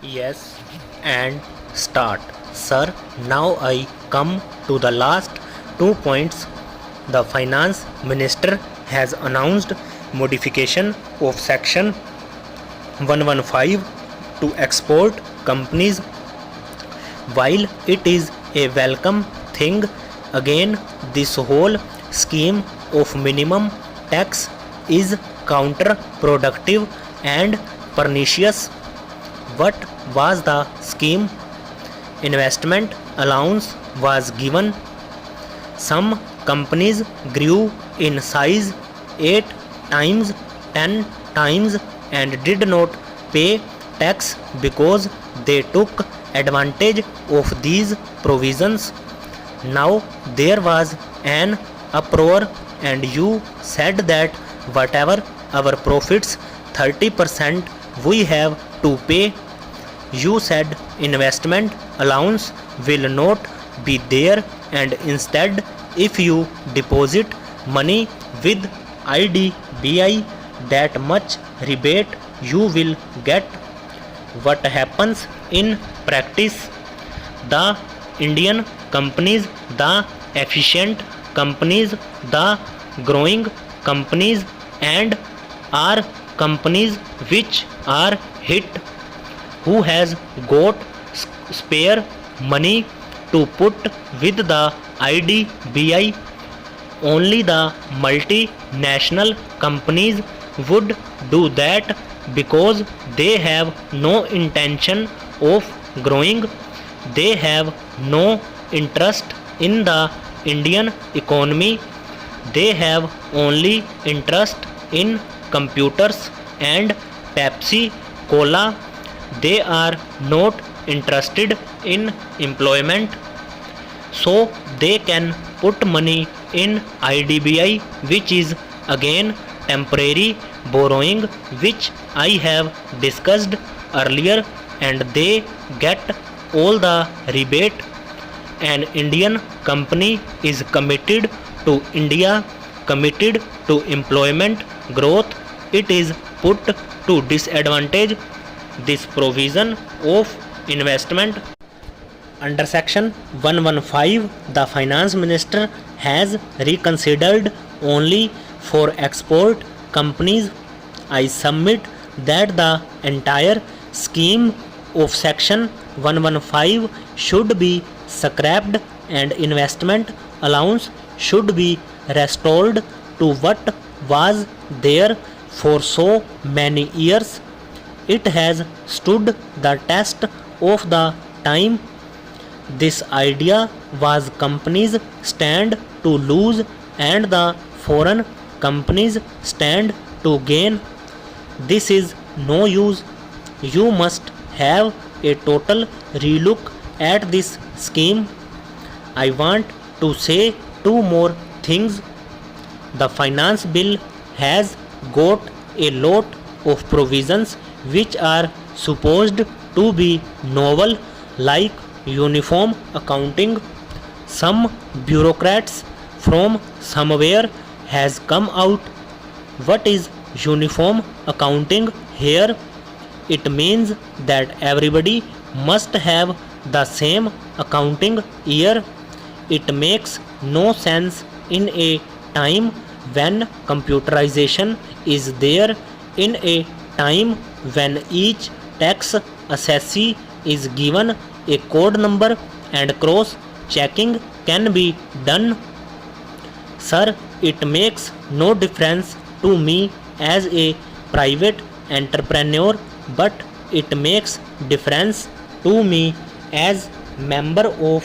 Yes, and start. Sir, now I come to the last 2 points. The finance minister has announced modification of section 115 to export companies. While it is a welcome thing, again this whole scheme of minimum tax is counterproductive and pernicious. What was the scheme? Investment allowance was given. Some companies grew in size 8 times, 10 times and did not pay tax because they took advantage of these provisions. Now there was an uproar and you said that whatever our profits 30% we have to pay. You said investment allowance will not be there and instead if you deposit money with IDBI that much rebate you will get. What happens in practice? The Indian companies, the efficient companies, the growing companies and are companies which are hit. Who has got spare money to put with the IDBI? Only the multinational companies would do that because they have no intention of growing. They have no interest in the Indian economy. They have only interest in computers and Pepsi Cola. They are not interested in employment, so they can put money in IDBI, which is again temporary borrowing, which I have discussed earlier, and they get all the rebate. An Indian company is committed to India, committed to employment growth. It is put to disadvantage this provision of investment. Under section 115, the finance minister has reconsidered only for export companies. I submit that the entire scheme of section 115 should be scrapped and investment allowance should be restored to what was there for so many years. It has stood the test of the time. This idea was companies stand to lose and the foreign companies stand to gain. This is no use. You must have a total relook at this scheme. I want to say two more things. The finance bill has got a lot of provisions which are supposed to be novel, like uniform accounting. Some bureaucrats from somewhere has come out. What is uniform accounting here? It means that everybody must have the same accounting year. It makes no sense in a time when computerization is there, in a time when each tax assessee is given a code number and cross checking can be done. Sir, it makes no difference to me as a private entrepreneur, but it makes difference to me as member of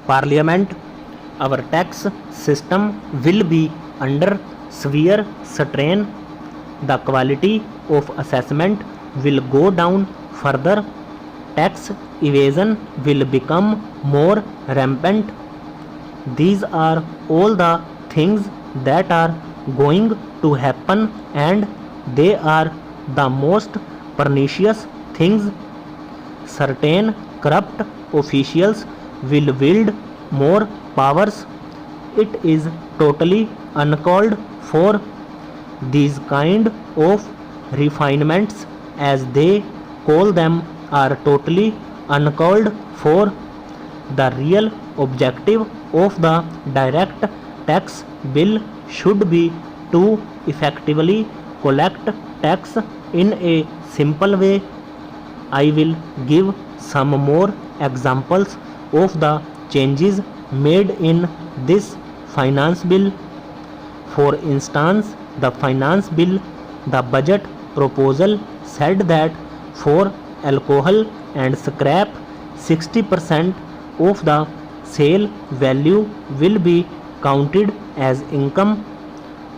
Parliament. Our tax system will be under severe strain. The quality of assessment will go down further. Tax evasion will become more rampant. These are all the things that are going to happen, and they are the most pernicious things. Certain corrupt officials will wield more powers. It is totally uncalled for. These kind of refinements, as they call them, are totally uncalled for. The real objective of the direct tax bill should be to effectively collect tax in a simple way. I will give some more examples of the changes made in this finance bill. For instance, the finance bill, the budget proposal said that for alcohol and scrap, 60% of the sale value will be counted as income.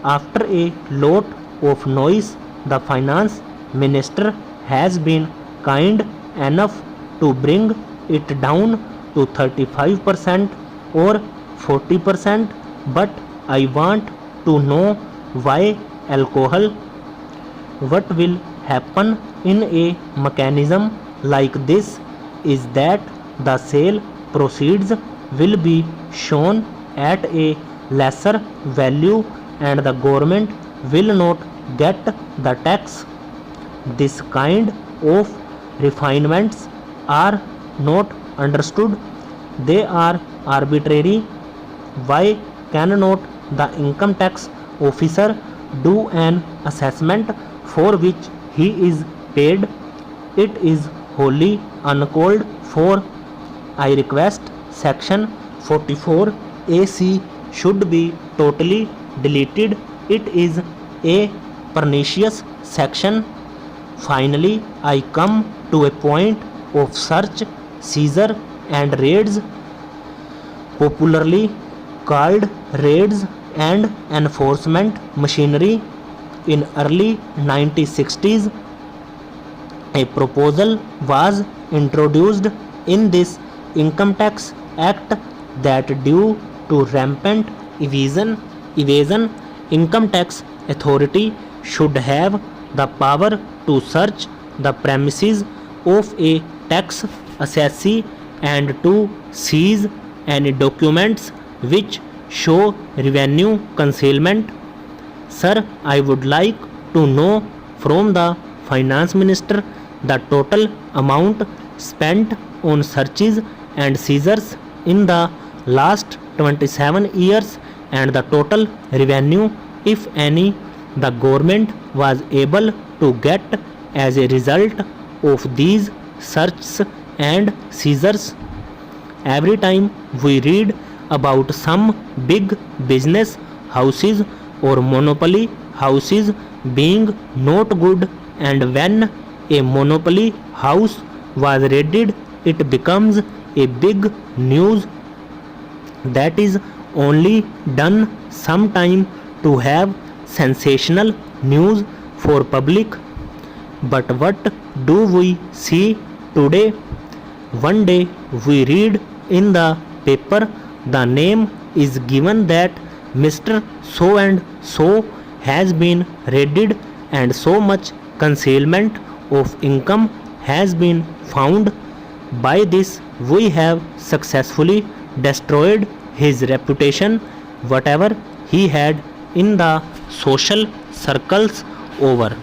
After a lot of noise, the finance minister has been kind enough to bring it down to 35% or 40%, but I want to know why alcohol. What will happen in a mechanism like this is that the sale proceeds will be shown at a lesser value and the government will not get the tax. This kind of refinements are not understood. They are arbitrary. Why cannot the income tax officer do an assessment for which he is paid? It is wholly uncalled for. I request section 44 AC should be totally deleted. It is a pernicious section. Finally, I come to a point of search, seizure and raids, popularly called raids and enforcement machinery. In early 1960s, a proposal was introduced in this Income Tax Act that due to rampant evasion, Income Tax Authority should have the power to search the premises of a tax assessee and to seize any documents which show revenue concealment. Sir, I would like to know from the finance minister the total amount spent on searches and seizures in the last 27 years and the total revenue, if any, the government was able to get as a result of these searches and seizures. Every time we read about some big business houses or monopoly houses being not good, and when a monopoly house was raided, it becomes a big news. That is only done sometime to have sensational news for public. But what do we see today? One day we read in the paper the name is given that Mr. So and so has been raided and so much concealment of income has been found. By this we have successfully destroyed his reputation, whatever he had in the social circles. Over.